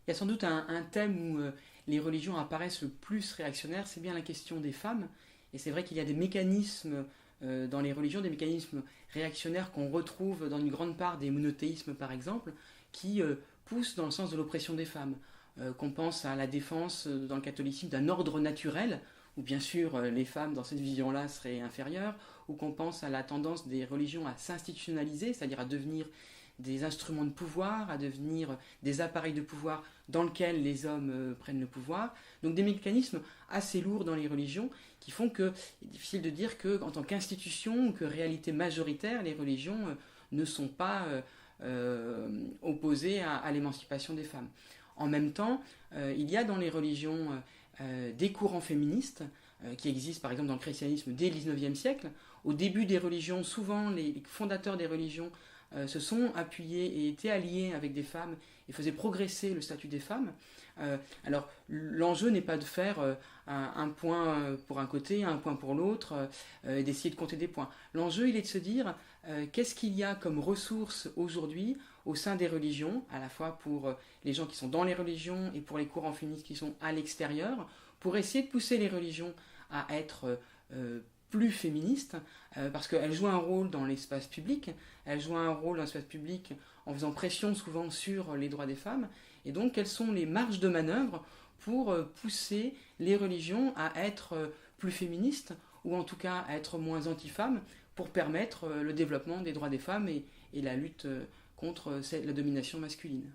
Il y a sans doute un thème où les religions apparaissent le plus réactionnaires, c'est bien la question des femmes. Et c'est vrai qu'il y a des mécanismes dans les religions, des mécanismes réactionnaires qu'on retrouve dans une grande part des monothéismes par exemple, qui poussent dans le sens de l'oppression des femmes. Qu'on pense à la défense dans le catholicisme d'un ordre naturel, où bien sûr les femmes dans cette vision-là seraient inférieures, ou qu'on pense à la tendance des religions à s'institutionnaliser, c'est-à-dire à devenir des instruments de pouvoir, à devenir des appareils de pouvoir dans lesquels les hommes prennent le pouvoir. Donc des mécanismes assez lourds dans les religions qui font qu'il est difficile de dire qu'en tant qu'institution ou que réalité majoritaire, les religions ne sont pas opposées à l'émancipation des femmes. En même temps, il y a dans les religions des courants féministes qui existent par exemple dans le christianisme dès le XIXe siècle. Au début des religions, souvent les fondateurs des religions se sont appuyés et étaient alliés avec des femmes et faisaient progresser le statut des femmes. Alors l'enjeu n'est pas de faire un point pour un côté, un point pour l'autre, et d'essayer de compter des points. L'enjeu, il est de se dire qu'est-ce qu'il y a comme ressources aujourd'hui au sein des religions, à la fois pour les gens qui sont dans les religions et pour les courants féministes qui sont à l'extérieur, pour essayer de pousser les religions à être plus féministes, parce qu'elles jouent un rôle dans l'espace public, elles jouent un rôle dans l'espace public en faisant pression souvent sur les droits des femmes, et donc quelles sont les marges de manœuvre pour pousser les religions à être plus féministes, ou en tout cas à être moins anti-femmes, pour permettre le développement des droits des femmes et la lutte contre la domination masculine.